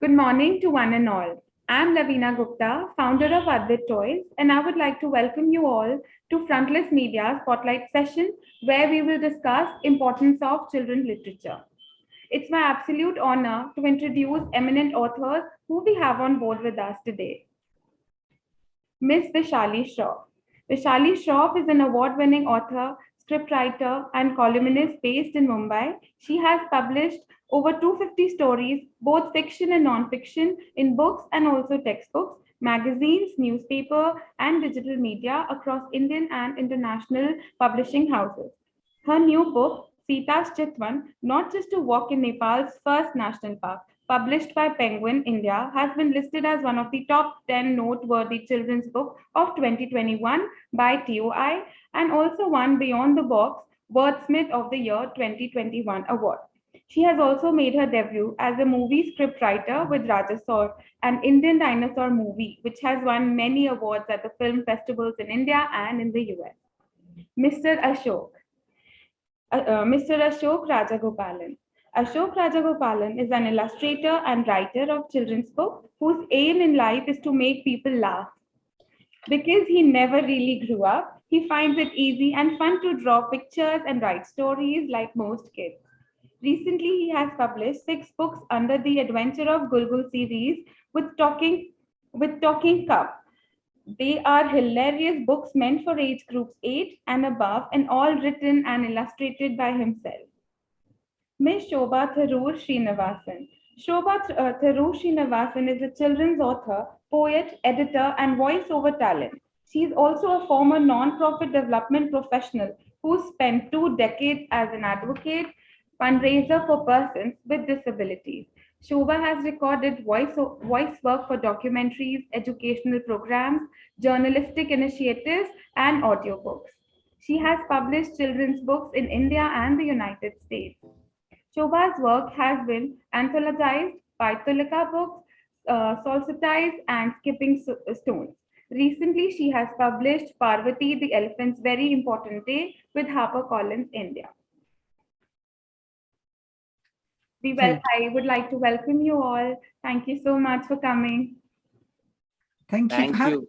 Good morning to one and all. I'm Lavina Gupta, founder of Advit Toys, and I would like to welcome you all to Frontlist Media Spotlight session, where we will discuss importance of children's literature. It's my absolute honor to introduce eminent authors who we have on board with us today. Miss Vishali Shroff. Vishali Shroff is an award-winning author, scriptwriter, and columnist based in Mumbai. She has published over 250 stories, both fiction and non-fiction, in books and also textbooks, magazines, newspaper, and digital media across Indian and international publishing houses. Her new book, Sita's Chitwan, Not Just a Walk in Nepal's First National Park, published by Penguin India, has been listed as one of the top 10 noteworthy children's book of 2021 by TOI and also won Beyond the Box Wordsmith of the Year 2021 award. She has also made her debut as a movie scriptwriter with Rajasaur, an Indian dinosaur movie, which has won many awards at the film festivals in India and in the US. Mr. Ashok. Mr. Ashok Rajagopalan. Ashok Rajagopalan is an illustrator and writer of children's books whose aim in life is to make people laugh. Because he never really grew up, he finds it easy and fun to draw pictures and write stories like most kids. Recently, he has published 6 books under the Adventure of Gulgul series with Talking Cup. They are hilarious books meant for age groups 8 and above and all written and illustrated by himself. Ms. Shobha Tharoor Srinivasan. Tharoor Srinivasan is a children's author, poet, editor, and voiceover talent. She is also a former non-profit development professional who spent 2 decades as an advocate, fundraiser for persons with disabilities. Shobha has recorded voice work for documentaries, educational programs, journalistic initiatives, and audiobooks. She has published children's books in India and the United States. Shobha's work has been anthologized by Tulika Books, Solstice, and Skipping Stones. Recently, she has published Parvati the Elephant's Very Important Day with HarperCollins India. I would like to welcome you all. Thank you so much for coming. Thank you for having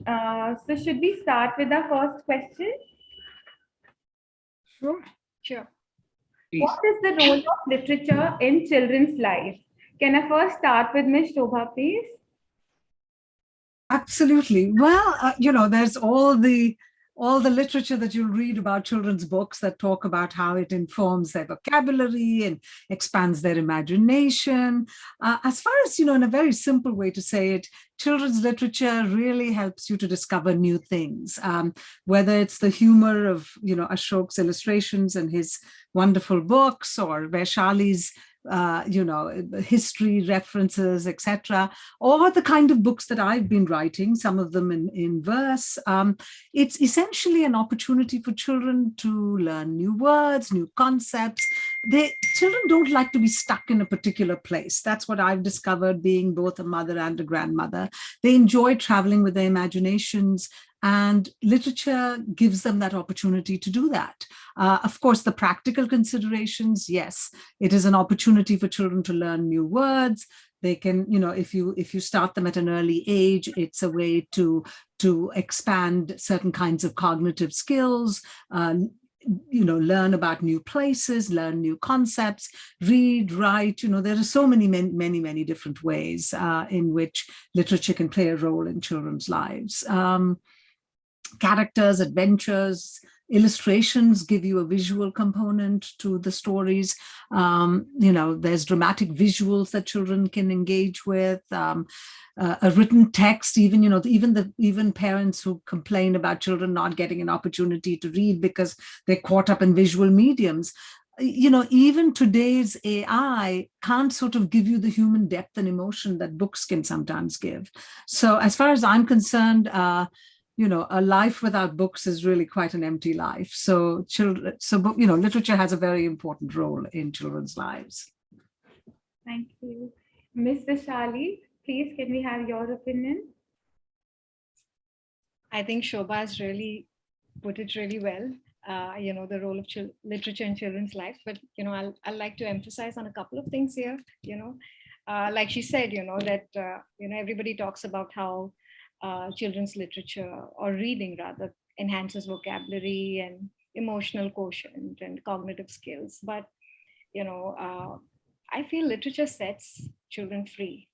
us. So should we start with our first question? Sure. What is the role of literature in children's lives? Can I first start with Ms. Shobha, please? Absolutely. Well, there's all the literature that you'll read about children's books that talk about how it informs their vocabulary and expands their imagination. As far as, in a very simple way to say it, children's literature really helps you to discover new things, whether it's the humor of, Ashok's illustrations and his wonderful books, or Vaishali's history references, etc., or the kind of books that I've been writing, some of them in verse. It's essentially an opportunity for children to learn new words, new concepts. Children don't like to be stuck in a particular place. That's what I've discovered, being both a mother and a grandmother. They enjoy traveling with their imaginations, and literature gives them that opportunity to do that. Of course, the practical considerations, yes, it is an opportunity for children to learn new words. They can, if you start them at an early age, it's a way to expand certain kinds of cognitive skills, learn about new places, learn new concepts, read, write. There are so many different ways in which literature can play a role in children's lives. Characters, adventures, illustrations give you a visual component to the stories. There's dramatic visuals that children can engage with. A written text, even parents who complain about children not getting an opportunity to read because they're caught up in visual mediums. Even today's AI can't sort of give you the human depth and emotion that books can sometimes give. So as far as I'm concerned, a life without books is really quite an empty life. So literature has a very important role in children's lives. Thank you. Ms. Vishali, please, can we have your opinion? I think Shobha has really put it really well. the role of literature in children's lives. But I'll like to emphasize on a couple of things here. Like she said, that everybody talks about how children's literature, or reading rather, enhances vocabulary and emotional quotient and cognitive skills. But I feel literature sets children free.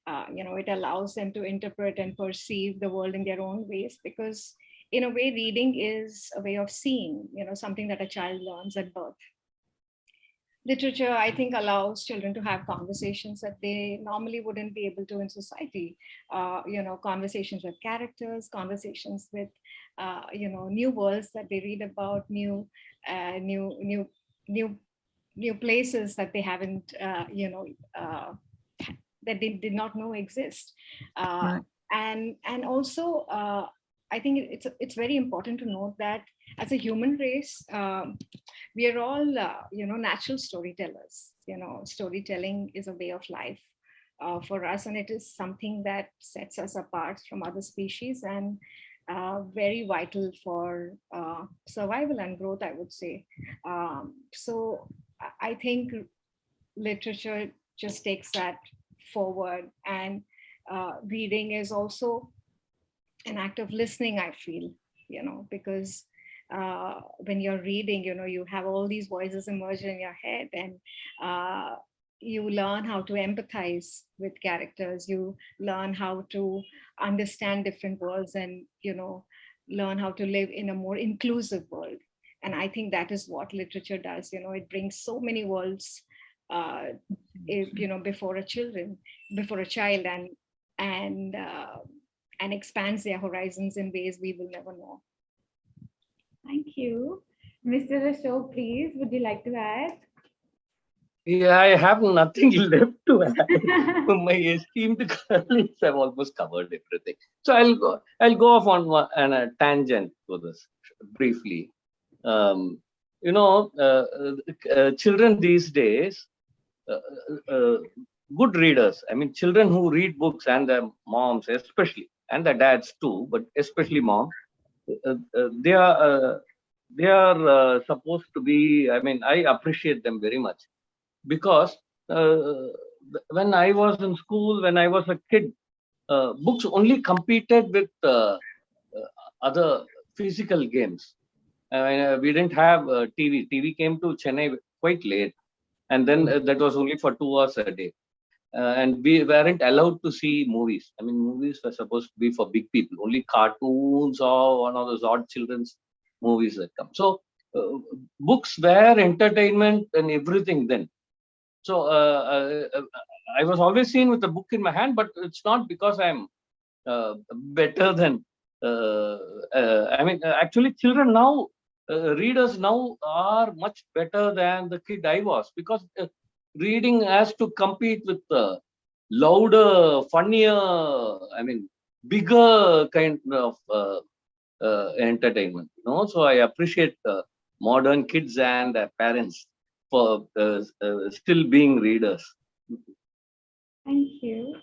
It allows them to interpret and perceive the world in their own ways, because in a way reading is a way of seeing, something that a child learns at birth. Literature, I think, allows children to have conversations that they normally wouldn't be able to in society. Conversations with characters, conversations with new worlds that they read about, new new places that they haven't that they did not know exist. Right. And also, I think it's very important to note that as a human race, we are all natural storytellers. Storytelling is a way of life for us, and it is something that sets us apart from other species, and very vital for survival and growth, I would say. So I think literature just takes that forward, and reading is also an act of listening, I feel, because when you're reading, you have all these voices emerge in your head, and uh, you learn how to empathize with characters, you learn how to understand different worlds, and learn how to live in a more inclusive world. And I think that is what literature does. It brings so many worlds, uh, before before a child, and uh, and expands their horizons in ways we will never know. Thank you. Mr. Ashok, please, would you like to add? Yeah, I have nothing left to add. My esteemed colleagues have almost covered everything. So I'll go off on a tangent to this briefly. Um, children these days, uh, uh, good readers. I mean, children who read books, and their moms especially, and their dads too, but especially mom, they are supposed to be. I mean, I appreciate them very much, because when I was in school, when I was a kid, books only competed with other physical games. I mean, we didn't have TV. TV came to Chennai quite late, and then that was only for 2 hours a day. And we weren't allowed to see movies. I mean, movies were supposed to be for big people. Only cartoons or one of those odd children's movies that come. So, books were entertainment and everything then. So I was always seen with a book in my hand, but it's not because I'm better than. I mean, actually, children now, readers now are much better than the kid I was, because reading has to compete with louder, funnier, I mean, bigger kind of entertainment. So I appreciate modern kids and their parents for still being readers. Thank you.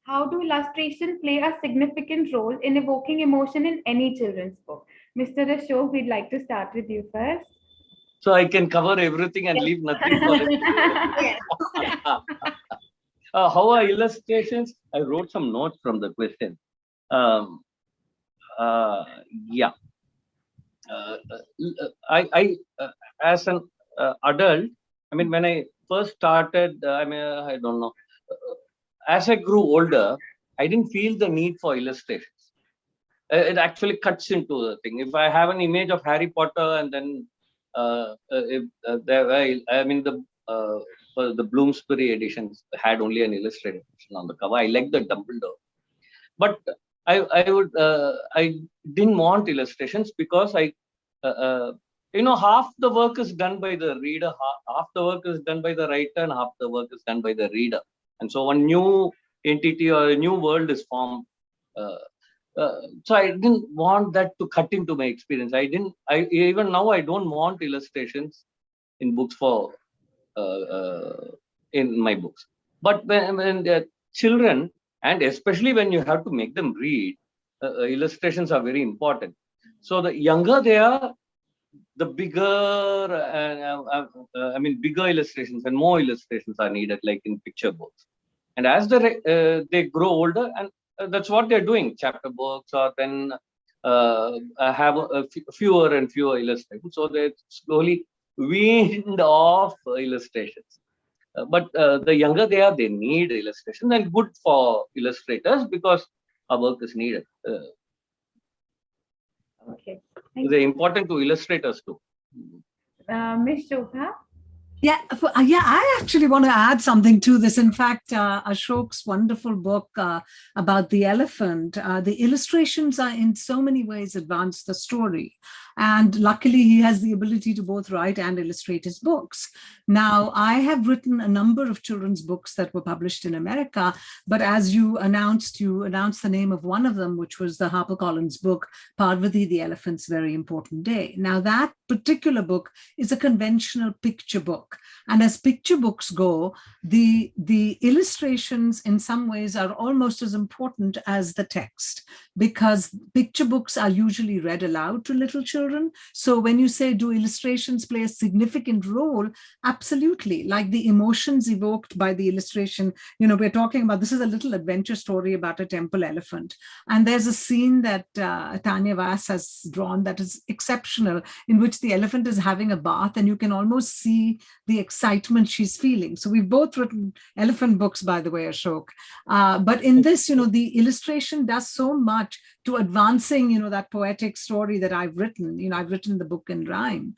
How do illustration play a significant role in evoking emotion in any children's book? Mr. Ashok, we'd like to start with you first. So I can cover everything and Yes. leave nothing for the children. Yes. How are illustrations? I wrote some notes from the question. Um, yeah. As an adult, I mean, when I first started, I mean, I don't know. As I grew older, I didn't feel the need for illustrations. It actually cuts into the thing. If I have an image of Harry Potter, and then if I mean, the Bloomsbury editions had only an illustrated version on the cover. I like the Dumbledore, but I didn't want illustrations, because half the work is done by the reader, half the work is done by the writer, and half the work is done by the reader. And so one new entity or a new world is formed. uh, so I didn't want that to cut into my experience. I even now I don't want illustrations in books for in my books. But when they're children, and especially when you have to make them read, illustrations are very important. So the younger they are, the bigger, bigger illustrations and more illustrations are needed, like in picture books. And as they grow older, and that's what they're doing, chapter books, or then have fewer and fewer illustrations. So they slowly weaned off illustrations. But the younger they are, they need illustrations, and good for illustrators because our work is needed. Okay. They're important to illustrators too. Miss Shobha? Yeah, I actually want to add something to this. In fact, Ashok's wonderful book about the elephant, the illustrations are in so many ways advance the story. And luckily, he has the ability to both write and illustrate his books. Now, I have written a number of children's books that were published in America, but as you announced the name of one of them, which was the HarperCollins book, Parvati the Elephant's Very Important Day. Now, that particular book is a conventional picture book. And as picture books go, the illustrations in some ways are almost as important as the text, because picture books are usually read aloud to little children. So when you say, do illustrations play a significant role? Absolutely. Like the emotions evoked by the illustration, we're talking about, this is a little adventure story about a temple elephant. And there's a scene that Tanya Vass has drawn that is exceptional, in which the elephant is having a bath, and you can almost see the excitement she's feeling. So we've both written elephant books, by the way, Ashok. But in this, the illustration does so much to advancing, that poetic story that I've written. I've written the book in rhyme.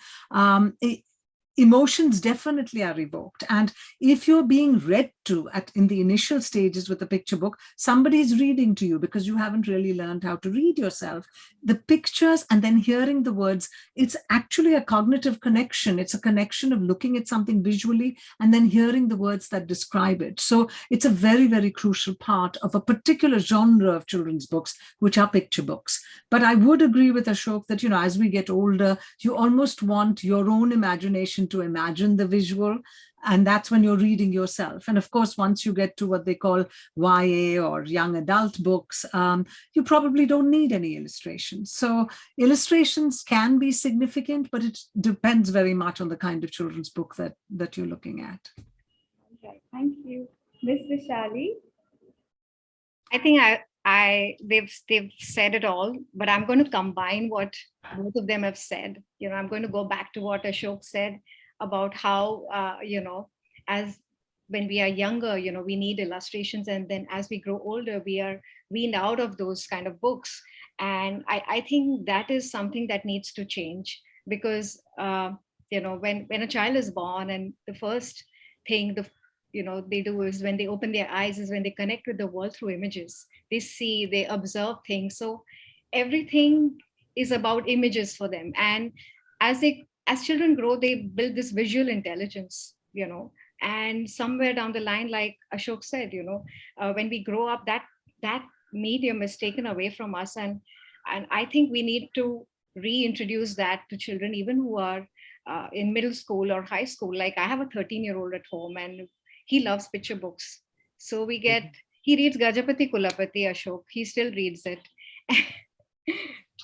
Emotions definitely are evoked. And if you're being read to in the initial stages with a picture book, somebody's reading to you because you haven't really learned how to read yourself. The pictures and then hearing the words, it's actually a cognitive connection. It's a connection of looking at something visually and then hearing the words that describe it. So it's a very, very crucial part of a particular genre of children's books, which are picture books. But I would agree with Ashok that, as we get older, you almost want your own imagination to imagine the visual, and that's when you're reading yourself. And of course, once you get to what they call YA or young adult books, you probably don't need any illustrations. So illustrations can be significant, but it depends very much on the kind of children's book that you're looking at. Okay, thank you. Miss Vishali? I think they've said it all, but I'm going to combine what both of them have said. I'm going to go back to what Ashok said about how as when we are younger, we need illustrations, and then as we grow older, we are weaned out of those kind of books. And I think that is something that needs to change, because when a child is born, and the first thing they do is, when they open their eyes, is when they connect with the world through images. They see, they observe things. So everything is about images for them. And as children grow, they build this visual intelligence, and somewhere down the line, like Ashok said, when we grow up, that medium is taken away from us. And I think we need to reintroduce that to children, even who are in middle school or high school. Like, I have a 13-year-old at home, and he loves picture books. So he reads Gajapati Kulapati, Ashok. He still reads it.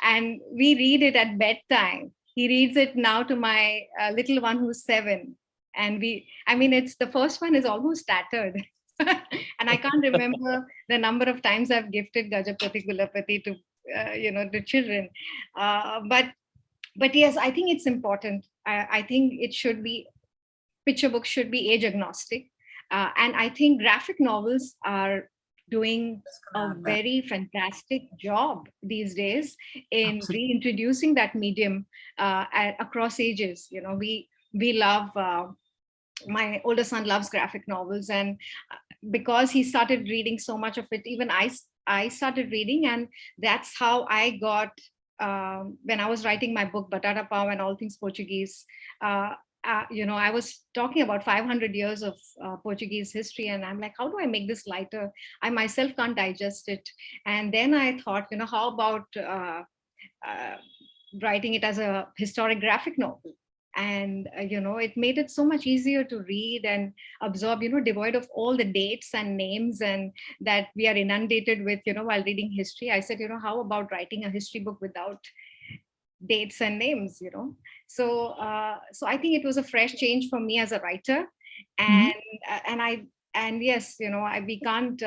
And we read it at bedtime. He reads it now to my little one who's 7. And it's the first one is almost tattered. And I can't remember the number of times I've gifted Gajapati Kulapati to, the children. But yes, I think it's important. I think picture books should be age agnostic. And I think graphic novels are doing a very fantastic job these days in reintroducing that medium across ages. We love, my older son loves graphic novels, and because he started reading so much of it, even I started reading, and that's how I got, when I was writing my book Batata Pav and All Things Portuguese. I was talking about 500 years of Portuguese history, and I'm like, how do I make this lighter? I myself can't digest it. And then I thought, how about writing it as a historic graphic novel? And it made it so much easier to read and absorb, devoid of all the dates and names and that we are inundated with, while reading history. I said, how about writing a history book without dates and names, so I think it was a fresh change for me as a writer. And yes, we can't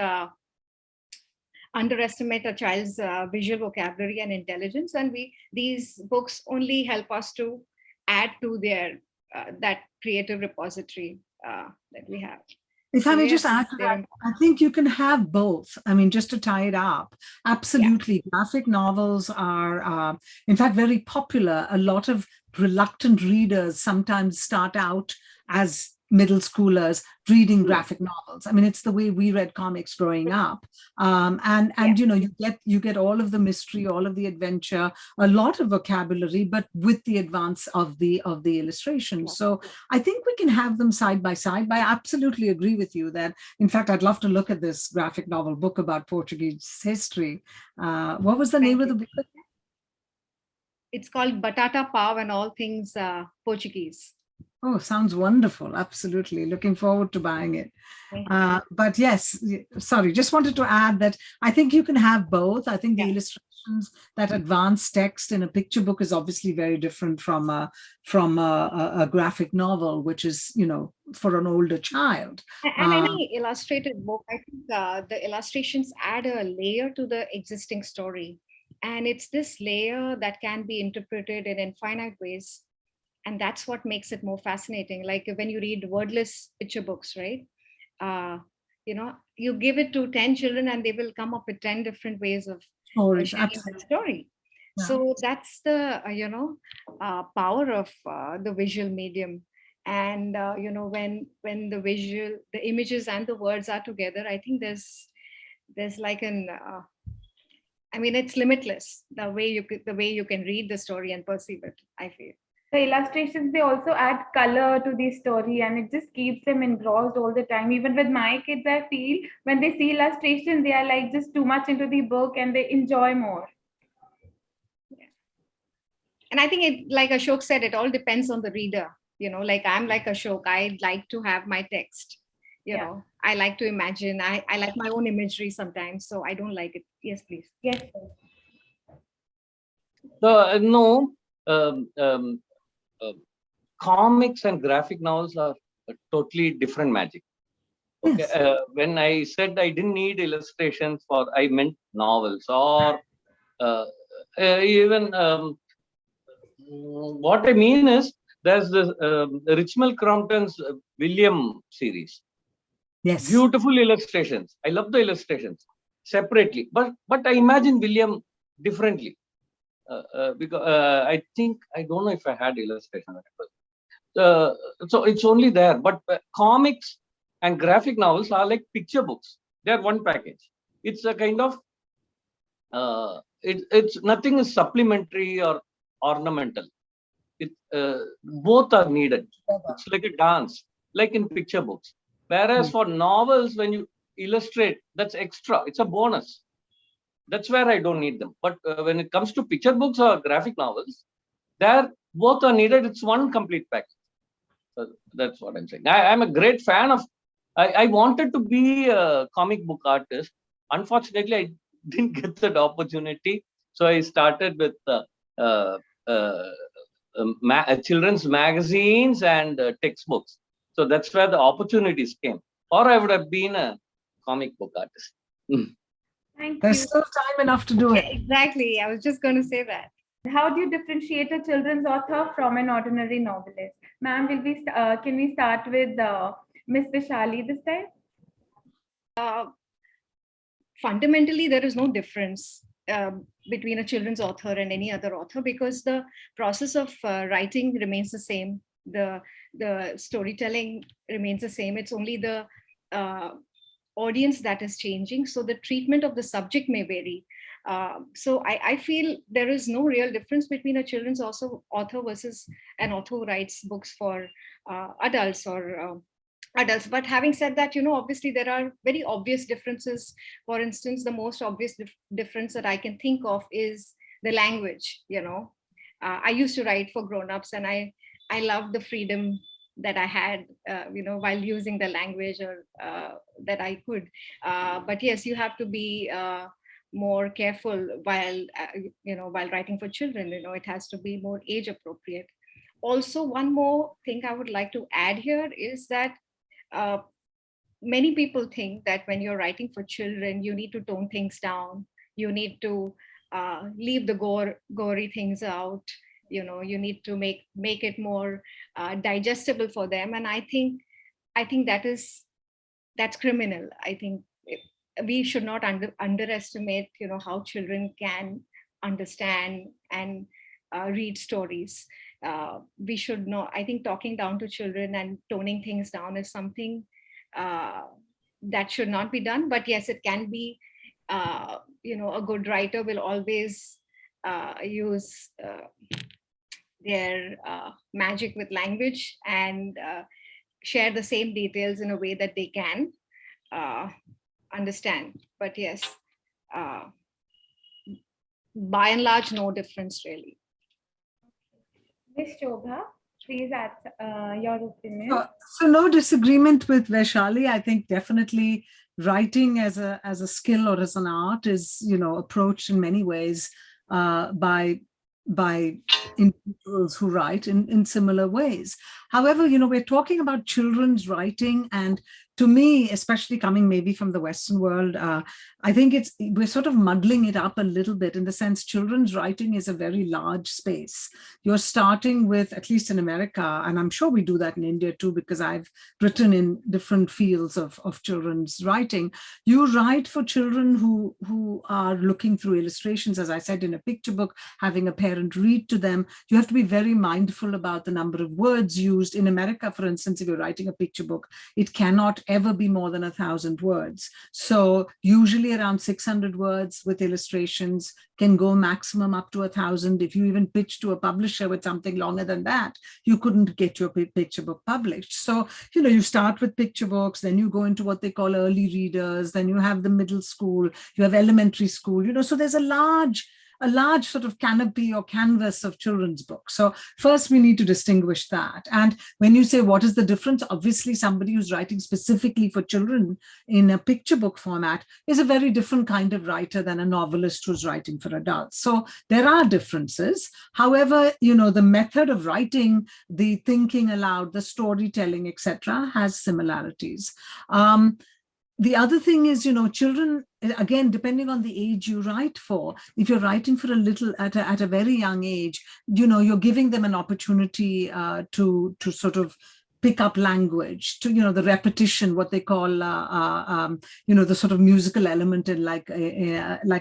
underestimate a child's visual vocabulary and intelligence, and these books only help us to add to their that creative repository that we have. If I So may just yes, add to they're that, I think you can have both. I mean, just to tie it up, absolutely. Graphic novels are, in fact, very popular. A lot of reluctant readers sometimes start out as middle schoolers reading graphic novels. I mean, it's the way we read comics growing up. And you get all of the mystery, all of the adventure, a lot of vocabulary, but with the advance of the illustration. So I think we can have them side by side. But I absolutely agree with you that, in fact, I'd love to look at this graphic novel book about Portuguese history. What was the name of the book? It's called Batata Pav and All Things Portuguese. Oh, sounds wonderful. Absolutely. Looking forward to buying it. But yes, sorry, just wanted to add that I think you can have both. I think the illustrations, that advanced text in a picture book is obviously very different from a graphic novel, which is, for an older child. And any illustrated book, I think the illustrations add a layer to the existing story. And it's this layer that can be interpreted in infinite ways. And that's what makes it more fascinating. Like when you read wordless picture books, right? You give it to 10 children and they will come up with 10 different ways of Stories, sharing absolutely. the story. Yeah. So that's the, power of the visual medium. And, when the images and the words are together, I think there's like it's limitless the way you can read the story and perceive it, I feel. The illustrations, they also add color to the story, and it just keeps them engrossed all the time. Even with my kids, I feel when they see illustration, they are like just too much into the book and they enjoy more. And I think it, like Ashok said, it all depends on the reader. Like I'm like Ashok, I like to have my text. I like to imagine. I like my own imagery sometimes, so I don't like it. Yes, please. Yes. So no, comics and graphic novels are a totally different magic. Okay, Yes. when I said I didn't need illustrations for, I meant novels or even what I mean is there's this Richmal Crompton's William series. Yes. Beautiful illustrations. I love the illustrations separately, but I imagine William differently because I think I don't know if I had illustration. So it's only there. But comics and graphic novels are like picture books. They're one package. It's a kind of it's nothing is supplementary or ornamental. Both are needed. It's like a dance, like in picture books. Whereas for novels, when you illustrate, that's extra. It's a bonus. That's where I don't need them. But when it comes to picture books or graphic novels, there both are needed. It's one complete package. So that's what I'm saying. I'm a great fan of. I wanted to be a comic book artist. Unfortunately, I didn't get that opportunity. So I started with uh, uh, children's magazines and textbooks. So that's where the opportunities came. Or I would have been a comic book artist. Thank There's you. still time enough to do it. Exactly. I was just going to say that. How do you differentiate a children's author from an ordinary novelist? Ma'am, can we start with Miss Vishali this time? Fundamentally, there is no difference between a children's author and any other author, because the process of writing remains the same. The storytelling remains the same. It's only the audience that is changing. So the treatment of the subject may vary. So I feel there is no real difference between a children's author versus an author who writes books for adults or adults. But having said that, obviously there are very obvious differences. For instance, the most obvious difference that I can think of is the language. I used to write for grown-ups, and I love the freedom that I had, while using the language or that I could. But yes, you have to be more careful while while writing for children. It has to be more age appropriate. Also, one more thing I would like to add here is that uh, many people think that when you're writing for children, you need to tone things down. You need to leave the gory things out. You need to make it more digestible for them. And I think that's criminal. I think we should not underestimate how children can understand and read stories. We should know, I think talking down to children and toning things down is something uh, that should not be done. But yes, it can be. A good writer will always use their magic with language and share the same details in a way that they can uh, understand. But yes, uh, by and large, no difference really. Miss Shobha, please add your opinion. So no disagreement with Vaishali. I think definitely writing as a skill or as an art is, approached in many ways by individuals who write in similar ways. However, we're talking about children's writing, and to me, especially coming maybe from the Western world, I think we're sort of muddling it up a little bit, in the sense children's writing is a very large space. You're starting with, at least in America, and I'm sure we do that in India too, because I've written in different fields of children's writing. You write for children who are looking through illustrations, as I said, in a picture book, having a parent read to them. You have to be very mindful about the number of words used. In America, for instance, if you're writing a picture book, it cannot ever be more than 1,000 words. So usually around 600 words with illustrations, can go maximum up to 1,000. If you even pitch to a publisher with something longer than that, you couldn't get your picture book published. So, you start with picture books, then you go into what they call early readers, then you have the middle school, you have elementary school, so there's a large sort of canopy or canvas of children's books. So first we need to distinguish that. And when you say what is the difference, obviously somebody who's writing specifically for children in a picture book format is a very different kind of writer than a novelist who's writing for adults. So there are differences. However, the method of writing, the thinking aloud, the storytelling, etc., has similarities. The other thing is, children, again, depending on the age you write for, if you're writing for at a very young age, you're giving them an opportunity to sort of pick up language, to the repetition, what they call the sort of musical element in like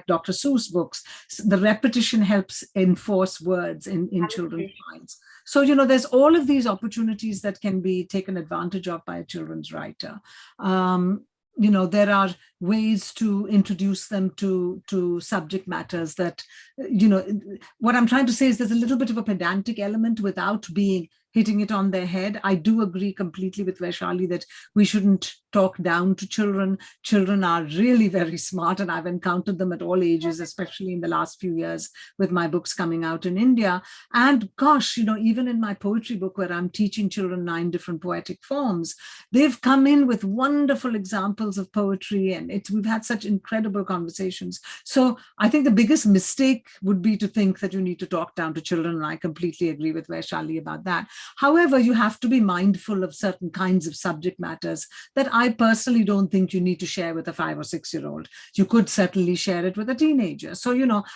Dr. Seuss books. The repetition helps enforce words in children's minds. So there's all of these opportunities that can be taken advantage of by a children's writer. There are ways to introduce them to subject matters that, what I'm trying to say is there's a little bit of a pedantic element without hitting it on their head. I do agree completely with Vaishali that we shouldn't talk down to children. Children are really very smart, and I've encountered them at all ages, especially in the last few years with my books coming out in India. And gosh, even in my poetry book, where I'm teaching children 9 different poetic forms, they've come in with wonderful examples of poetry, and we've had such incredible conversations. So I think the biggest mistake would be to think that you need to talk down to children, and I completely agree with Vaishali about that. However, you have to be mindful of certain kinds of subject matters that I personally don't think you need to share with a 5 or 6-year-old. You could certainly share it with a teenager. So,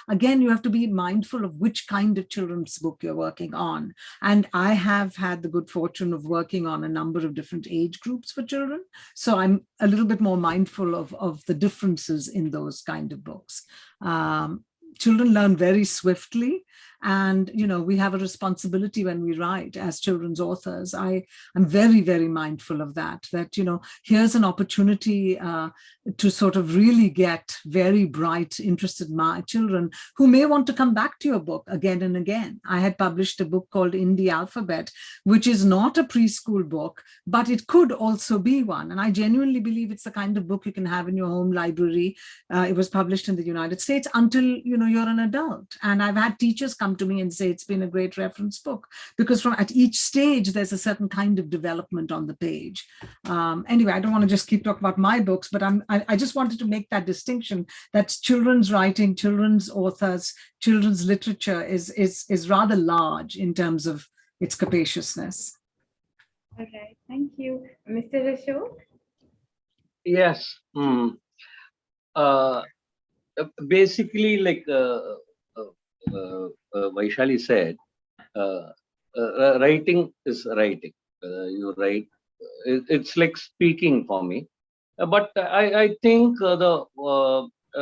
again, you have to be mindful of which kind of children's book you're working on. And I have had the good fortune of working on a number of different age groups for children. So I'm a little bit more mindful of the differences in those kind of books. Children learn very swiftly, and we have a responsibility when we write as children's authors. I'm very, very mindful of that here's an opportunity to sort of really get very bright, interested children who may want to come back to your book again and again. I had published a book called In the Alphabet, which is not a preschool book, but it could also be one. And I genuinely believe it's the kind of book you can have in your home library. It was published in the United States until you're an adult. And I've had teachers come come to me and say it's been a great reference book, because from at each stage there's a certain kind of development on the page. Anyway, I don't want to just keep talking about my books, but I just wanted to make that distinction that children's writing, children's authors, children's literature is rather large in terms of its capaciousness. All right, thank you. Mr. Ashok? Yes. Basically, like Vaishali said, writing is writing. You write. It's like speaking for me. But I think the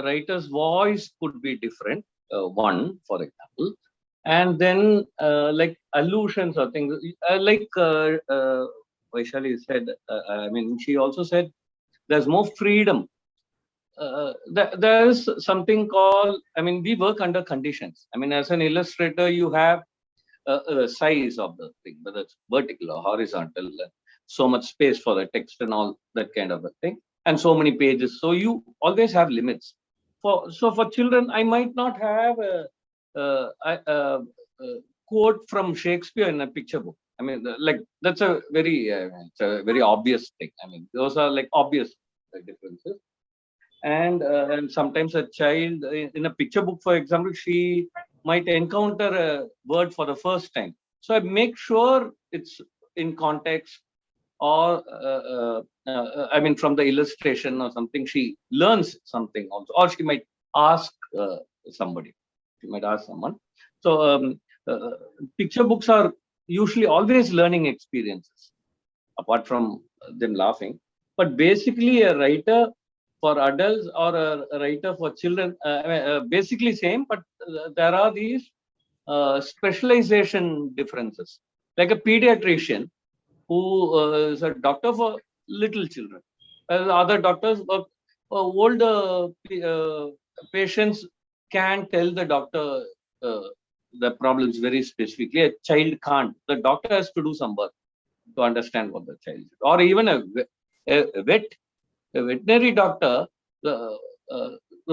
writer's voice could be different. One, for example, and then like allusions or things like Vaishali said. I mean, she also said there's more freedom. There's something called, I mean, we work under conditions. I mean, as an illustrator, you have a size of the thing, whether it's vertical or horizontal, so much space for the text and all that kind of a thing, and so many pages. So you always have limits. For children, I might not have a quote from Shakespeare in a picture book. I mean, like that's a very it's a very obvious thing. I mean, those are like obvious differences. And sometimes a child in a picture book, for example, she might encounter a word for the first time. So I make sure it's in context, or I mean, from the illustration or something, she learns something also, or she might ask somebody. She might ask someone. So picture books are usually always learning experiences, apart from them laughing. But basically, a writer for adults or a writer for children, basically same, but there are these specialization differences. Like a pediatrician who is a doctor for little children. Other doctors, older patients can tell the doctor the problems very specifically. A child can't. The doctor has to do some work to understand what the child is. Or even a veterinary doctor, the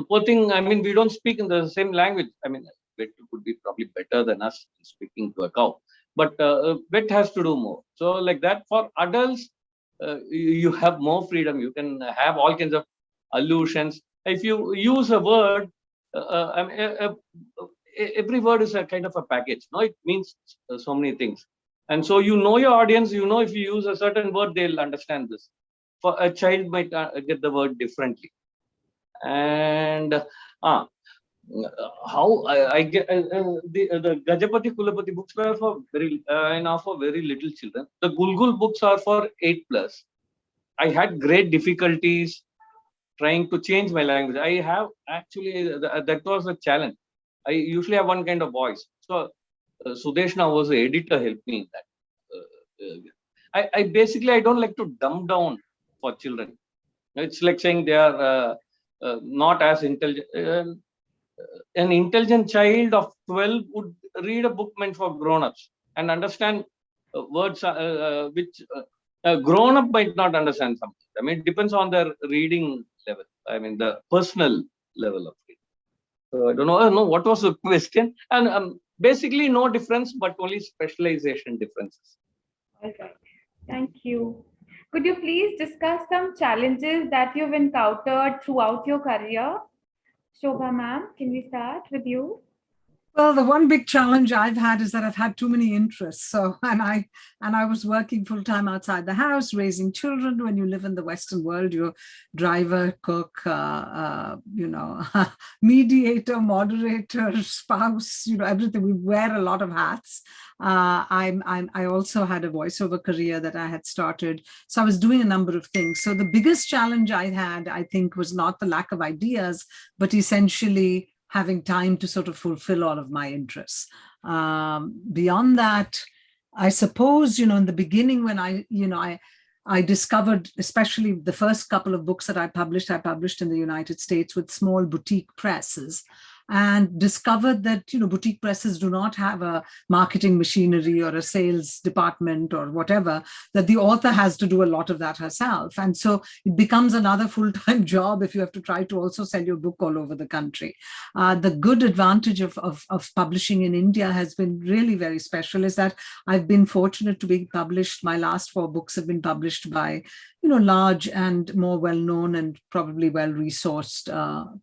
poor thing, I mean, we don't speak in the same language. I mean, vet could be probably better than us speaking to a cow, but vet has to do more. So like that, for adults, you have more freedom. You can have all kinds of allusions. If you use a word, I mean, every word is a kind of a package. No, it means so many things. And so you know your audience. You know, if you use a certain word, they'll understand this. For a child might get the word differently. And how I get the Gajapati Kulapati books were for very little children. The Gulgul books are for 8+. I had great difficulties trying to change my language. I have actually that was a challenge. I usually have one kind of voice. So Sudeshna was the editor, helped me in that. I basically I don't like to dumb down for children. It's like saying they are not as intelligent. An intelligent child of 12 would read a book meant for grown-ups and understand words which grown-up might not understand something. I mean, it depends on their reading level. I mean, the personal level of reading. So I don't know what was the question. And basically no difference, but only specialization differences. All right, thank you. Could you please discuss some challenges that you've encountered throughout your career? Shobha ma'am, can we start with you? Well, the one big challenge I've had is that I've had too many interests. So, and I was working full time outside the house, raising children. When you live in the Western world, you're driver, cook, mediator, moderator, spouse, everything. We wear a lot of hats. I also had a voiceover career that I had started. So I was doing a number of things. So the biggest challenge I had, I think, was not the lack of ideas, but essentially having time to sort of fulfill all of my interests. Beyond that, I suppose, in the beginning when I discovered, especially the first couple of books that I published in the United States with small boutique presses. and discovered that, boutique presses do not have a marketing machinery or a sales department or whatever, that the author has to do a lot of that herself. And so it becomes another full-time job if you have to try to also sell your book all over the country. The good advantage of publishing in India has been really very special, is that I've been fortunate to be published. My last 4 books have been published by, large and more well-known and probably well-resourced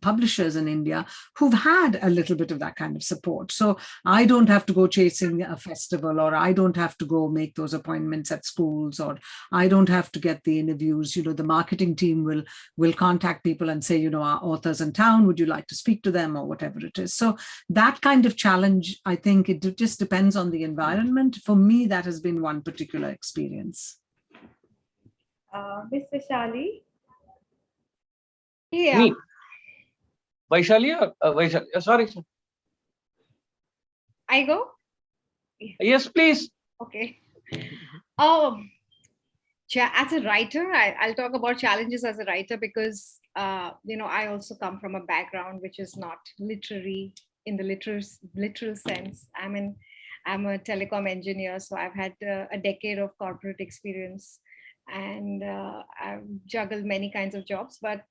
publishers in India who've had a little bit of that kind of support. So I don't have to go chasing a festival, or I don't have to go make those appointments at schools, or I don't have to get the interviews. The marketing team will contact people and say, our author's in town, would you like to speak to them, or whatever it is. So that kind of challenge, I think it just depends on the environment. For me, that has been one particular experience. Miss Vishali? Yeah. Me? Vaishali or Vaishali? Sorry, sir. I go? Yes, please. Okay. As a writer, I'll talk about challenges as a writer because, I also come from a background which is not literary in the literal sense. I'm a telecom engineer, so I've had a decade of corporate experience, and I've juggled many kinds of jobs. But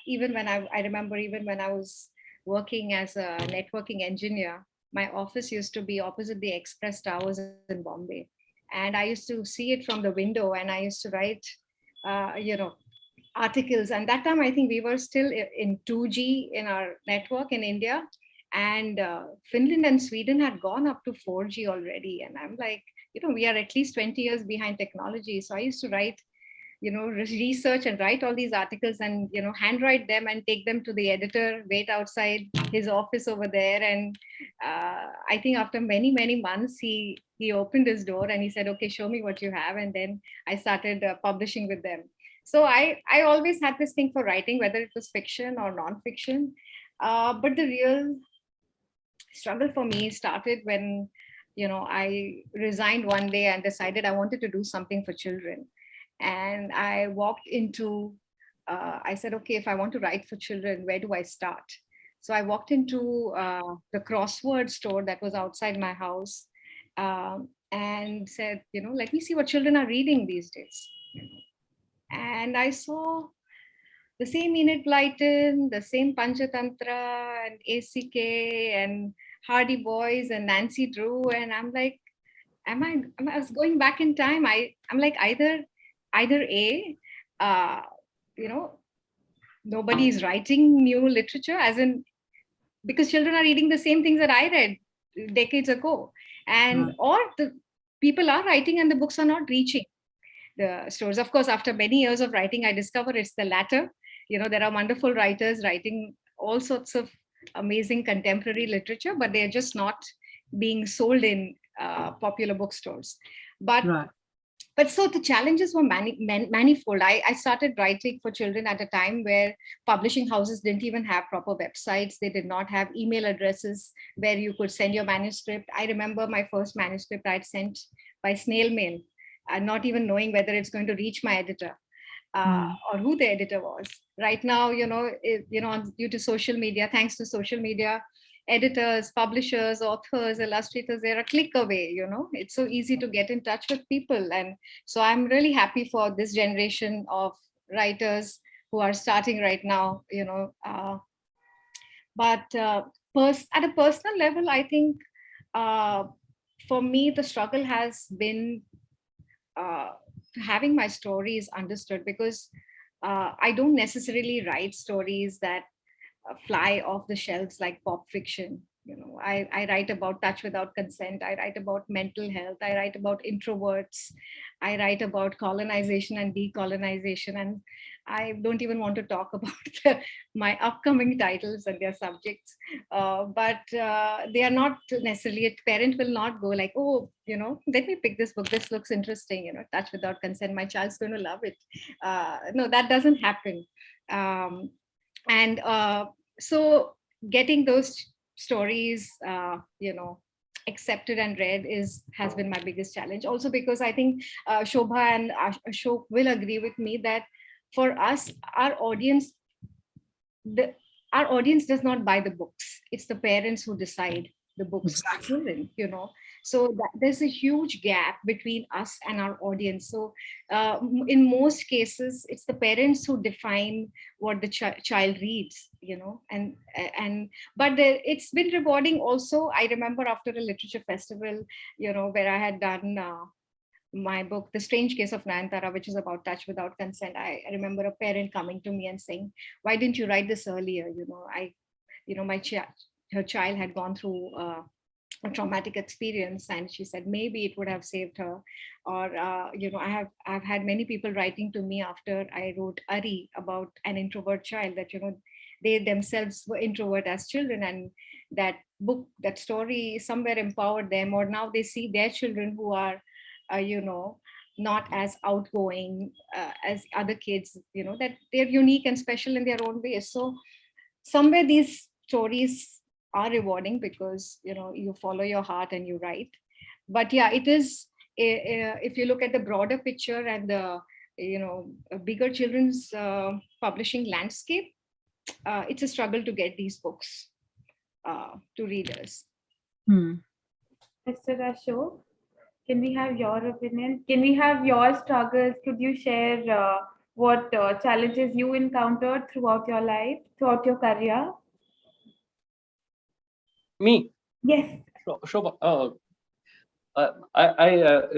even when I remember, even when I was working as a networking engineer, my office used to be opposite the Express Towers in Bombay. And I used to see it from the window, and I used to write, articles. And that time, I think we were still in 2G in our network in India. And Finland and Sweden had gone up to 4G already. And I'm like, we are at least 20 years behind technology. So I used to write, research and write all these articles and, handwrite them and take them to the editor, wait outside his office over there. And I think after many, many months, he opened his door and he said, okay, show me what you have. And then I started publishing with them. So I always had this thing for writing, whether it was fiction or nonfiction. But the real struggle for me started when, I resigned one day and decided I wanted to do something for children. And I walked into, I said, okay, if I want to write for children, where do I start? So I walked into the crossword store that was outside my house, and said, let me see what children are reading these days. And I saw the same Enid Blyton, the same Panchatantra and ACK and Hardy Boys and Nancy Drew. And I'm like, I was going back in time. I'm like, either A, nobody is writing new literature, as in, because children are reading the same things that I read decades ago, and or the people are writing and the books are not reaching the stores. Of course, after many years of writing, I discovered it's the latter. There are wonderful writers writing all sorts of amazing contemporary literature, but they're just not being sold in popular bookstores. But so the challenges were manifold. I started writing for children at a time where publishing houses didn't even have proper websites. They did not have email addresses where you could send your manuscript. I remember my first manuscript I'd sent by snail mail, not even knowing whether it's going to reach my editor or who the editor was. Right now, due to social media, thanks to social media, editors, publishers, authors, illustrators, they're a click away. It's so easy to get in touch with people. And so I'm really happy for this generation of writers who are starting right now. But at a personal level, I think for me, the struggle has been having my stories understood, because I don't necessarily write stories that fly off the shelves like pop fiction. I write about touch without consent. I write about mental health. I write about introverts. I write about colonization and decolonization. And I don't even want to talk about my upcoming titles and their subjects. But they are not necessarily, a parent will not go like, oh, let me pick this book. This looks interesting, touch without consent. My child's going to love it. No, that doesn't happen. And so getting those stories, accepted and read has been my biggest challenge. Also because I think Shobha and Ashok will agree with me that for us, our audience, our audience does not buy the books. It's the parents who decide the books for Exactly. children, So there's a huge gap between us and our audience. So in most cases, it's the parents who define what the child reads, and but it's been rewarding also. I remember after a literature festival, where I had done my book, The Strange Case of Nayantara, which is about touch without consent. I remember a parent coming to me and saying, "Why didn't you write this earlier?" My her child had gone through a traumatic experience, and she said maybe it would have saved her. Or I've had many people writing to me after I wrote Ari about an introvert child, that they themselves were introvert as children, and that book, that story somewhere empowered them, or now they see their children who are not as outgoing as other kids, that they're unique and special in their own ways. So somewhere these stories are rewarding, because you follow your heart and you write. But yeah, it is, if you look at the broader picture and the a bigger children's publishing landscape, it's a struggle to get these books to readers. Hmm. Mr. Ashok, can we have your opinion? Can we have your struggles? Could you share what challenges you encountered throughout your life, throughout your career? Me, Yes. Shobha,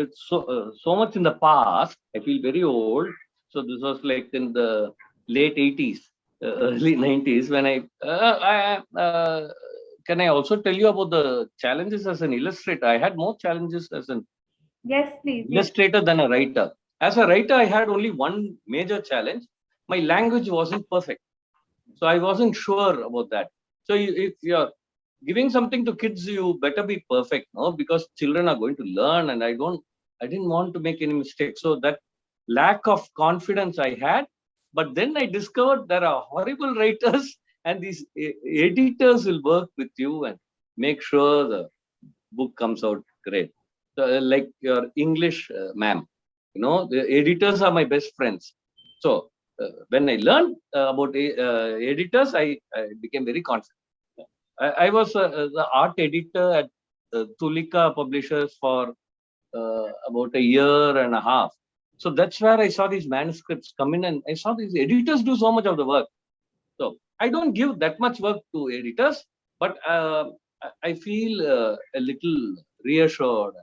it's so much in the past. I feel very old. So this was like in the late 80s, early 90s when can I also tell you about the challenges as an illustrator? I had more challenges as an Yes, please. Yes. illustrator than a writer. As a writer, I had only one major challenge. My language wasn't perfect. So I wasn't sure about that. So if you're giving something to kids, you better be perfect, no? Because children are going to learn, and I didn't want to make any mistakes. So that lack of confidence I had. But then I discovered there are horrible writers, and these editors will work with you and make sure the book comes out great. So, like your English ma'am, the editors are my best friends. So when I learned about editors, I became very confident. I was the art editor at Tulika Publishers for about a year and a half. So that's where I saw these manuscripts come in, and I saw these editors do so much of the work. So I don't give that much work to editors, but I feel a little reassured,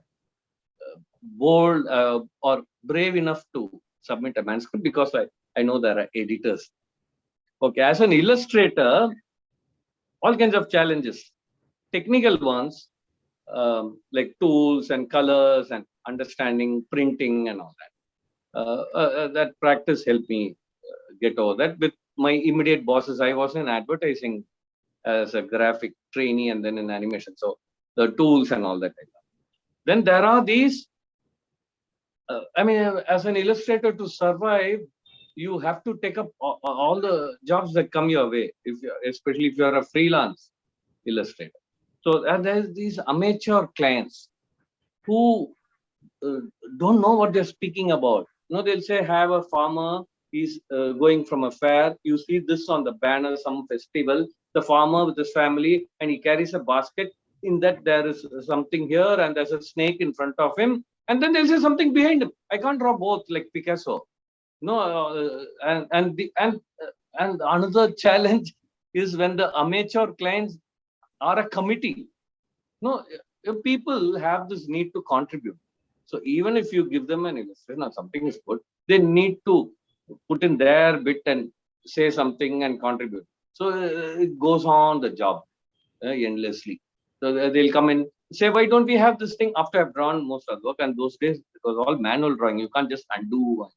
bold, or brave enough to submit a manuscript because I know there are editors. Okay, as an illustrator, all kinds of challenges, technical ones, like tools and colors and understanding printing and all that. That practice helped me get over that. With my immediate bosses, I was in advertising as a graphic trainee and then in animation. So the tools and all that. Then there are these, as an illustrator to survive, you have to take up all the jobs that come your way, especially if you're a freelance illustrator. So and there's these amateur clients who uh, don't know what they're speaking about. They'll say, have a farmer, he's going from a fair. You see this on the banner, some festival, the farmer with his family, and he carries a basket. In that, there is something here, and there's a snake in front of him. And then there's something behind him. I can't draw both like Picasso. No, and another challenge is when the amateur clients are a committee. No, people have this need to contribute. So even if you give them an illustration or something is good, they need to put in their bit and say something and contribute. So it goes on the job endlessly. So they'll come in, say, why don't we have this thing after I've drawn most of the work? And those days, it was all manual drawing. You can't just undo.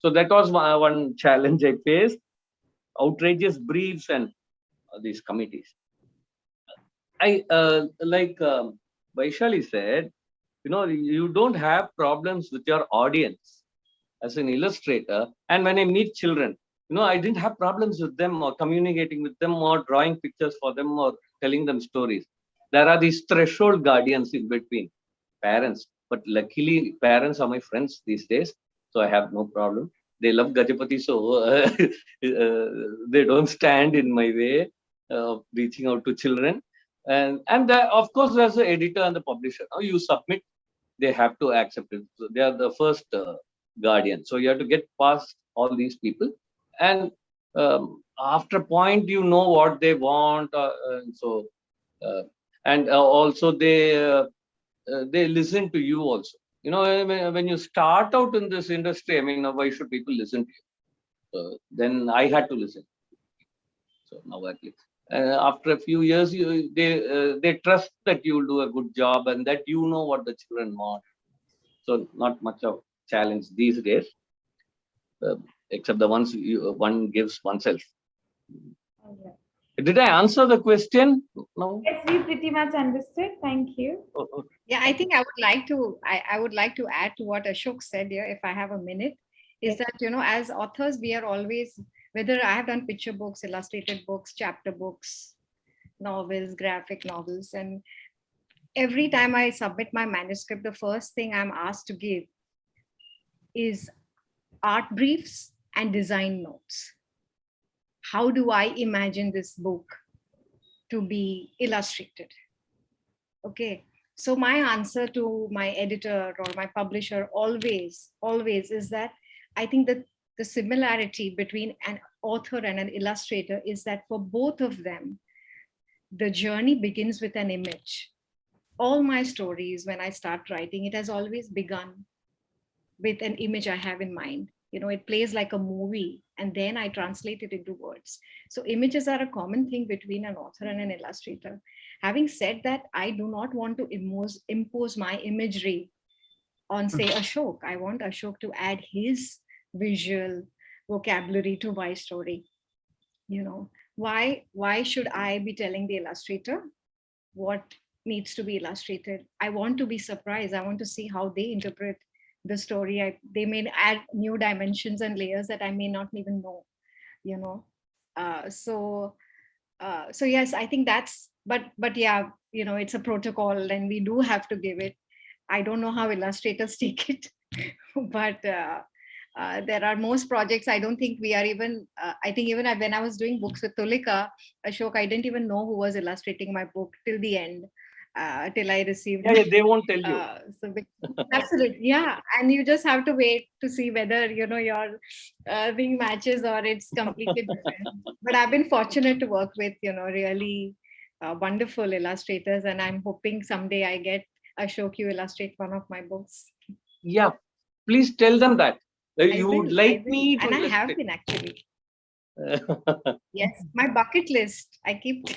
So that was one challenge I faced. Outrageous briefs and these committees. I like Vaishali said, you don't have problems with your audience as an illustrator. And when I meet children, I didn't have problems with them or communicating with them or drawing pictures for them or telling them stories. There are these threshold guardians in between parents, but luckily parents are my friends these days, so I have no problem. they love Gajapati, so they don't stand in my way of reaching out to children. And of course, there's the editor and the publisher. Now you submit, they have to accept it. So they are the first guardian. So you have to get past all these people, and after a point, you know what they want, uh, and also they listen to you also. When you start out in this industry, I mean, why should people listen to you? Then I had to listen. So now at least, after a few years, they trust that you will do a good job and that you know what the children want. So not much of challenge these days, uh, except the ones one gives oneself. All right. Did I answer the question? No. Yes, we pretty much understood. Thank you. Yeah, I think I would like to add to what Ashok said here, if I have a minute, is that, as authors, we are always, whether I have done picture books, illustrated books, chapter books, novels, graphic novels, and every time I submit my manuscript, the first thing I'm asked to give is art briefs and design notes. How do I imagine this book to be illustrated? Okay. So my answer to my editor or my publisher always is that I think that the similarity between an author and an illustrator is that for both of them, the journey begins with an image. All my stories, when I start writing, it has always begun with an image I have in mind. It plays like a movie and then I translate it into words. So images are a common thing between an author and an illustrator. Having said that, I do not want to impose my imagery on, say, Ashok. I want Ashok to add his visual vocabulary to my story. Why should I be telling the illustrator what needs to be illustrated? I want to be surprised. I want to see how they interpret the story. They may add new dimensions and layers that I may not even know. you know so yes, I think that's, but yeah, it's a protocol and we do have to give it. I don't know how illustrators take it, but there are most projects, I don't think we are even I think even when I was doing books with Tulika, Ashok, I didn't even know who was illustrating my book till the end, till I received Yeah, they won't tell you. Absolutely, yeah. And you just have to wait to see whether your thing matches or it's completely different. But I've been fortunate to work with really wonderful illustrators, and I'm hoping someday I get Ashok, you illustrate one of my books. Yeah, please tell them that. You would like I will. me to And I have illustrate. been actually. Yes, my bucket list. I keep.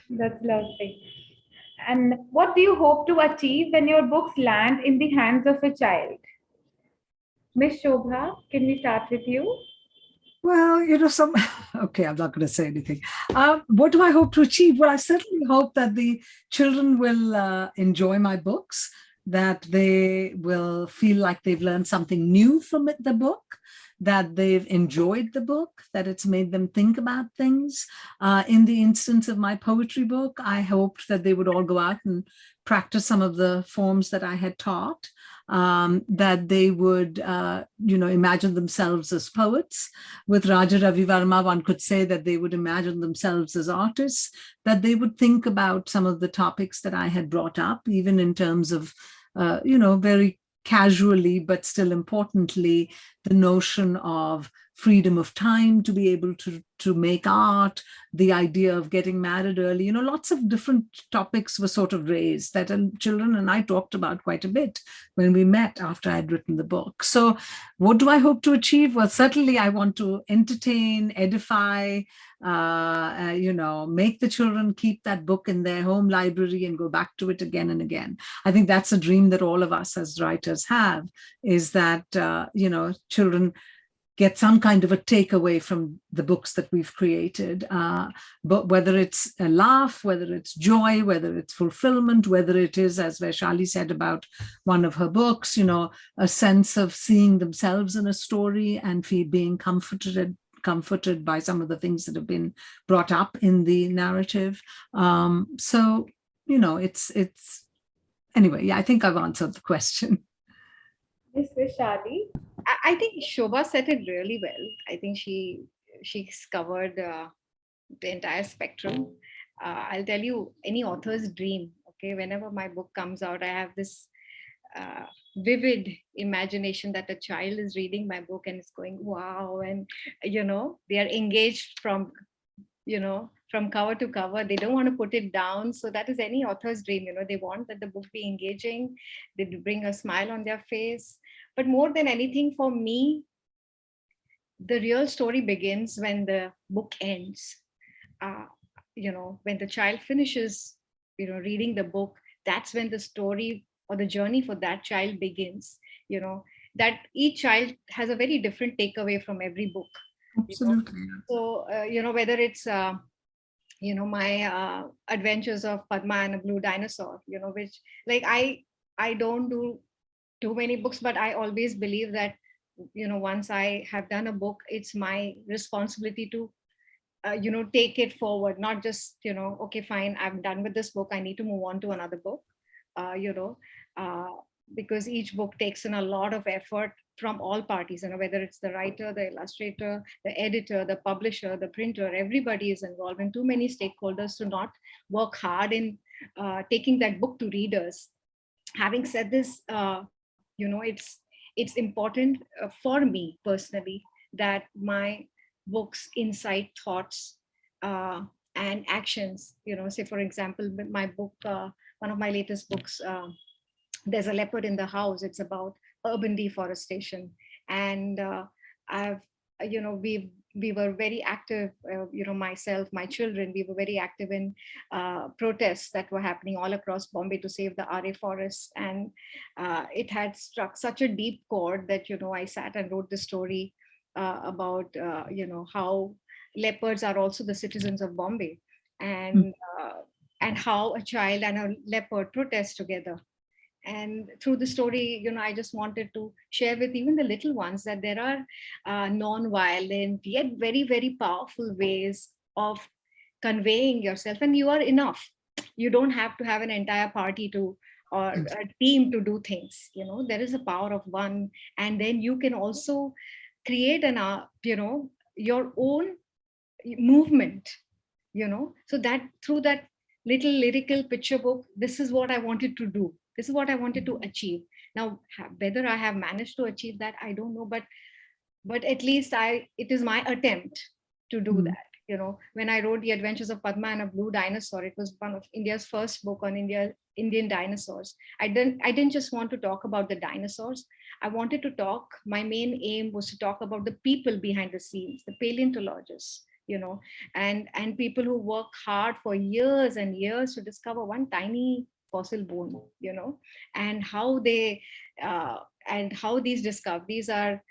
That's lovely. And what do you hope to achieve when your books land in the hands of a child? Miss Shobha, can we start with you? Well, okay, I'm not going to say anything. What do I hope to achieve? Well, I certainly hope that the children will enjoy my books, that they will feel like they've learned something new from the book, that they've enjoyed the book, that it's made them think about things. In the instance of my poetry book, I hoped that they would all go out and practice some of the forms that I had taught. That they would, imagine themselves as poets. With Raja Ravi Varma, one could say that they would imagine themselves as artists, that they would think about some of the topics that I had brought up, even in terms of, very casually, but still importantly, the notion of freedom of time to be able to make art, the idea of getting married early, lots of different topics were sort of raised that children and I talked about quite a bit when we met after I'd written the book. So what do I hope to achieve? Well, certainly I want to entertain, edify, make the children keep that book in their home library and go back to it again and again. I think that's a dream that all of us as writers have, is that, children get some kind of a takeaway from the books that we've created, but whether it's a laugh, whether it's joy, whether it's fulfillment, whether it is, as Vaishali said about one of her books, a sense of seeing themselves in a story and being comforted by some of the things that have been brought up in the narrative. It's anyway, yeah, I think I've answered the question. Miss Vishali. I think Shobha said it really well. I think she's covered the entire spectrum. I'll tell you, any author's dream. Okay, whenever my book comes out, I have this uh, vivid imagination that a child is reading my book and is going, "Wow!" and they are engaged from cover to cover. They don't want to put it down. So that is any author's dream. They want that the book be engaging. They bring a smile on their face. But more than anything, for me, the real story begins when the book ends. uh, when the child finishes reading the book, that's when the story or the journey for that child begins. you know that each child has a very different takeaway from every book. you know Absolutely. so whether it's my adventures of Padma and a blue dinosaur, which, like, I don't do too many books, but I always believe that once I have done a book, it's my responsibility to take it forward, not just okay, fine, I'm done with this book, I need to move on to another book. uh, you know uh, because each book takes in a lot of effort from all parties, whether it's the writer, the illustrator, the editor, the publisher, the printer. Everybody is involved, and too many stakeholders to not work hard in taking that book to readers. Having said this, it's important for me personally that my books incite thoughts uh, and actions. Say for example, my book, one of my latest books, There's a Leopard in the House. It's about urban deforestation. And I've we were very active, myself, my children, we were very active in protests that were happening all across Bombay to save the RA forests. And it had struck such a deep chord that I sat and wrote the story about how leopards are also the citizens of Bombay. And how a child and a leopard protest together. And through the story, I just wanted to share with even the little ones that there are non-violent yet very, very powerful ways of conveying yourself, and you are enough. You don't have to have an entire party to, or Yes. a team to do things. There is a power of one. And then you can also create your own movement. So that through that little lyrical picture book, this is what I wanted to do, this is what I wanted to achieve. Now, whether I have managed to achieve that, I don't know, but at least it is my attempt to do Mm. that. When I wrote The Adventures of Padma and a Blue Dinosaur, it was one of India's first book on Indian dinosaurs. I didn't just want to talk about the dinosaurs. I wanted to talk, my main aim was to talk about the people behind the scenes, the paleontologists, and people who work hard for years and years to discover one tiny fossil bone. And how they uh, and how these discoveries are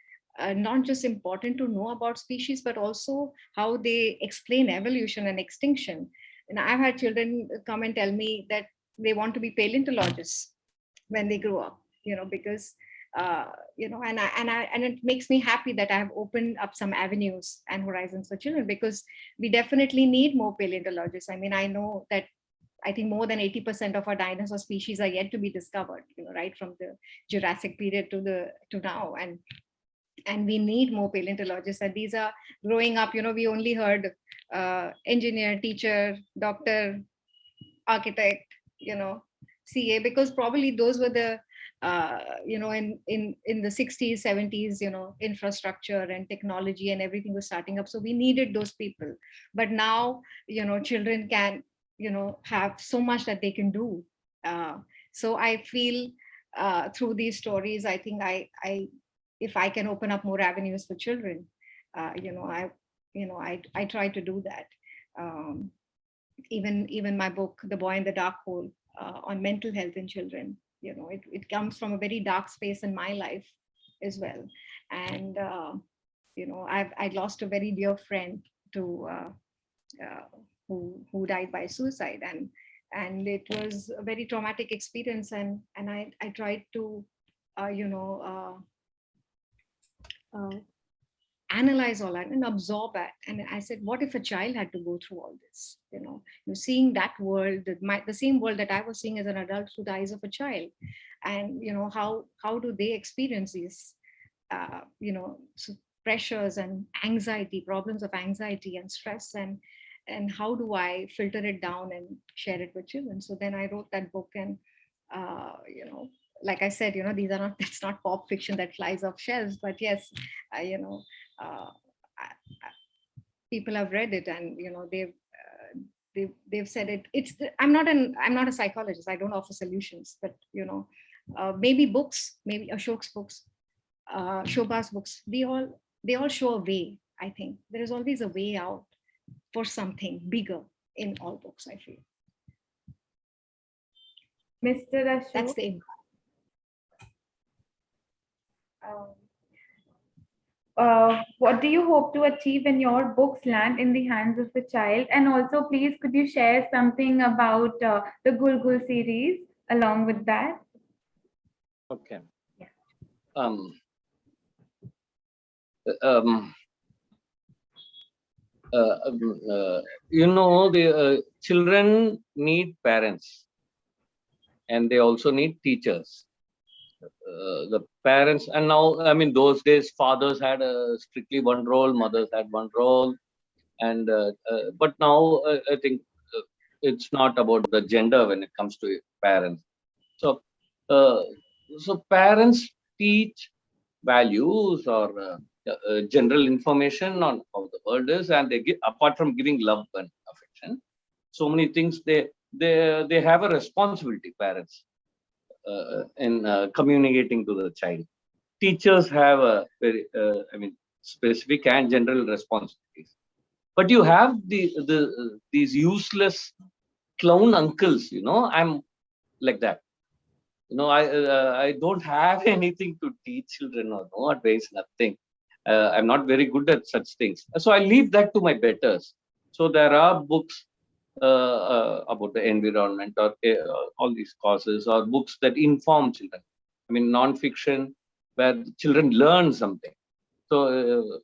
not just important to know about species, but also how they explain evolution and extinction. And I've had children come and tell me that they want to be paleontologists when they grow up, because uh, and it makes me happy that I have opened up some avenues and horizons for children, because we definitely need more paleontologists. I mean, I know that I think more than 80% of our dinosaur species are yet to be discovered, right from the Jurassic period to now. And we need more paleontologists. And these are growing up, we only heard engineer, teacher, doctor, architect, you know CA, because probably those were the in the 60s, 70s, infrastructure and technology and everything was starting up, so we needed those people. But now, children can have so much that they can do. So I feel, through these stories, I think I if I can open up more avenues for children, I try to do that. um, Even my book, The Boy in the Dark Hole, on mental health in children, it comes from a very dark space in my life as well. And I lost a very dear friend to uh, who died by suicide. And it was a very traumatic experience. And I tried to uh, you know uh, uh, analyze all that and absorb that. And I said, what if a child had to go through all this? You're seeing that world, the same world that I was seeing as an adult through the eyes of a child. And how do they experience these pressures and anxiety, problems of anxiety and stress, and how do I filter it down and share it with children? So then I wrote that book, and uh, you know like I said, these are not it's not pop fiction that flies off shelves, but yes, uh, you know uh, people have read it, and they've said it. I'm not a psychologist. I don't offer solutions, but maybe books, maybe Ashok's books, Shobha's books, they all show a way. I think there is always a way out for something bigger in all books, I feel. Mr. That's Ashok, the impact. what do you hope to achieve when your books land in the hands of the child? And also, please, could you share something about the Gulgul series along with that? Okay. Yeah. Um, um, the children need parents, and they also need teachers. The parents, and now, I mean, those days fathers had strictly one role, mothers had one role, and but now I think it's not about the gender when it comes to parents. So uh, parents teach values or general information on how the world is, and they give, apart from giving love and affection, so many things, they have a responsibility, parents, in communicating to the child. Teachers have a very specific and general responsibilities, but you have these useless clown uncles. I'm like that. I don't have anything to teach children, or no advice, nothing. I'm not very good at such things, so I leave that to my betters. So there are books about the environment, or all these causes, or books that inform children. I mean, non-fiction, where children learn something. So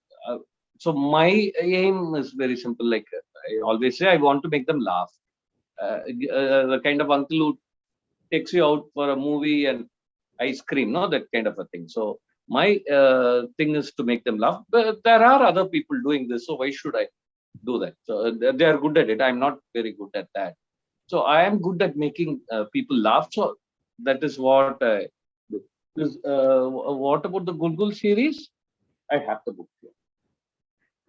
so my aim is very simple. Like I always say, I want to make them laugh. The kind of uncle who takes you out for a movie and ice cream, no, that kind of a thing. So my thing is to make them laugh. But there are other people doing this, so why should I do that? So they are good at it. I'm not very good at that. So I am good at making people laugh. So that is what I do. What about the Gulgul series? I have the book here.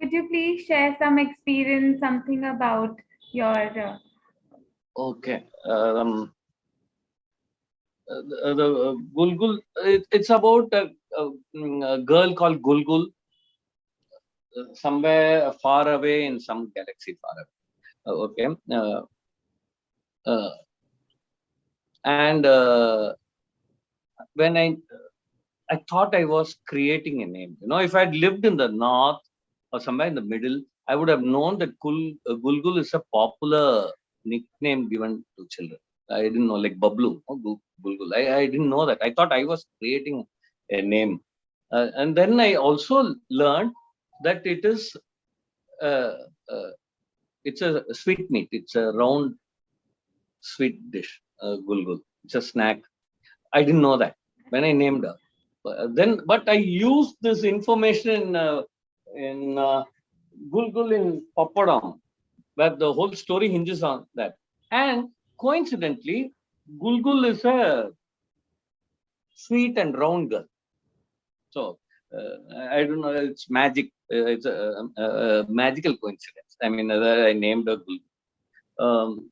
Could you please share some experience, something about your Okay. The Gulgul, it's about a girl called Gulgul, somewhere far away in some galaxy far away. Okay. Uh, and when I thought I was creating a name. If I'd lived in the north or somewhere in the middle, I would have known that Gulgul is a popular nickname given to children. I didn't know, like Bablu, Gulgul. I didn't know that. I thought I was creating a name. And then I also learned that uh, uh, it's a sweet meat. It's a round sweet dish, Gulgul. It's a snack. I didn't know that when I named her. But I used this information in Gulgul in Papadam, where the whole story hinges on that. And coincidentally, Gulgul is a sweet and round girl. So I don't know. It's magic. It's a magical coincidence. I mean, I named her Gulgul.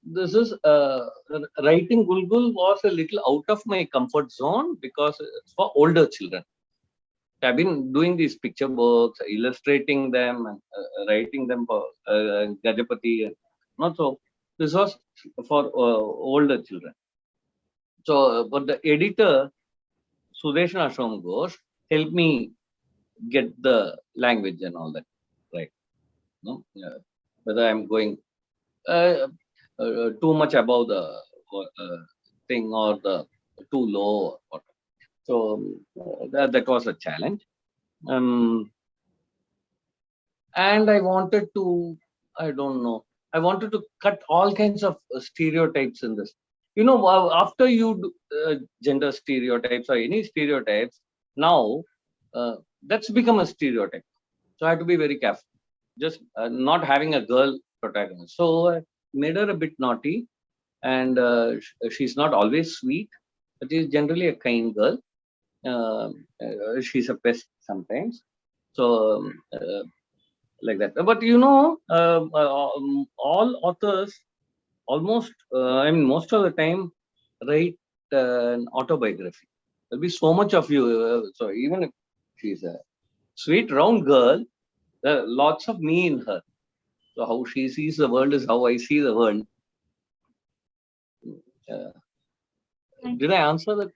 This is writing Gulgul was a little out of my comfort zone because it's for older children. I've been doing these picture books, illustrating them, and writing them for Gajapati. And not so. This was for older children. So, but the editor Sudesh Ashram Ghosh helped me get the language and all that right. No, whether I'm going uh, too much above the thing, or the too low, or what. So that was a challenge. and I wanted to, I don't know, I wanted to cut all kinds of stereotypes in this. You know, after you do, gender stereotypes or any stereotypes, now that's become a stereotype. So I had to be very careful. Just not having a girl protagonist. So I made her a bit naughty, and she's not always sweet, but she's generally a kind girl. She's a pest sometimes. So like that. But you know, all authors almost, I mean, most of the time write an autobiography. There'll be so much of you. So even if she's a sweet round girl, there are lots of me in her. So how she sees the world is how I see the world. Uh, did I answer that?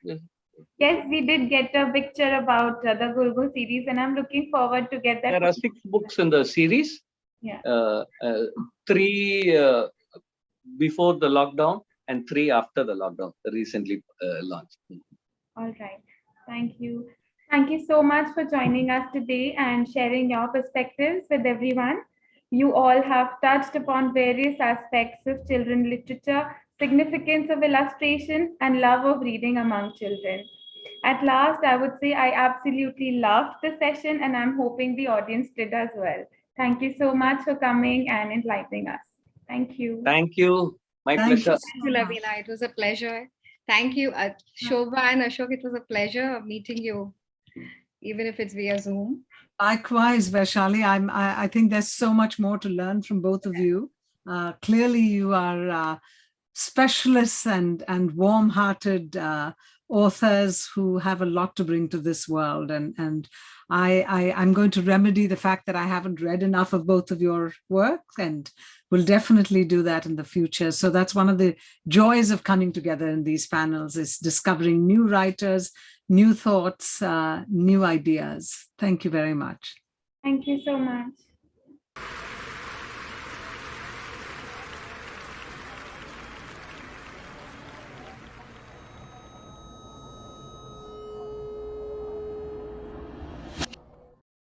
Yes, we did get a picture about the Gurgu series, and I'm looking forward to get that. There are 6 books in the series. Yeah. 3 before the lockdown and 3 after the lockdown, recently launched. All right. Thank you. Thank you so much for joining us today and sharing your perspectives with everyone. You all have touched upon various aspects of children literature, significance of illustration, and love of reading among children. At last, I would say I absolutely loved the session, and I'm hoping the audience did as well. Thank you so much for coming and enlightening us. Thank you. Thank you. My Thank pleasure. you Thank you, so much. Lavina. It was a pleasure. Thank you, Shobha and Ashok. It was a pleasure meeting you, even if it's via Zoom. Likewise, Vaishali, I think there's so much more to learn from both of you. Clearly, you are specialists and warm-hearted authors who have a lot to bring to this world. And I'm going to remedy the fact that I haven't read enough of both of your work, and will definitely do that in the future. So that's one of the joys of coming together in these panels, is discovering new writers, new thoughts, new ideas. Thank you very much. Thank you so much.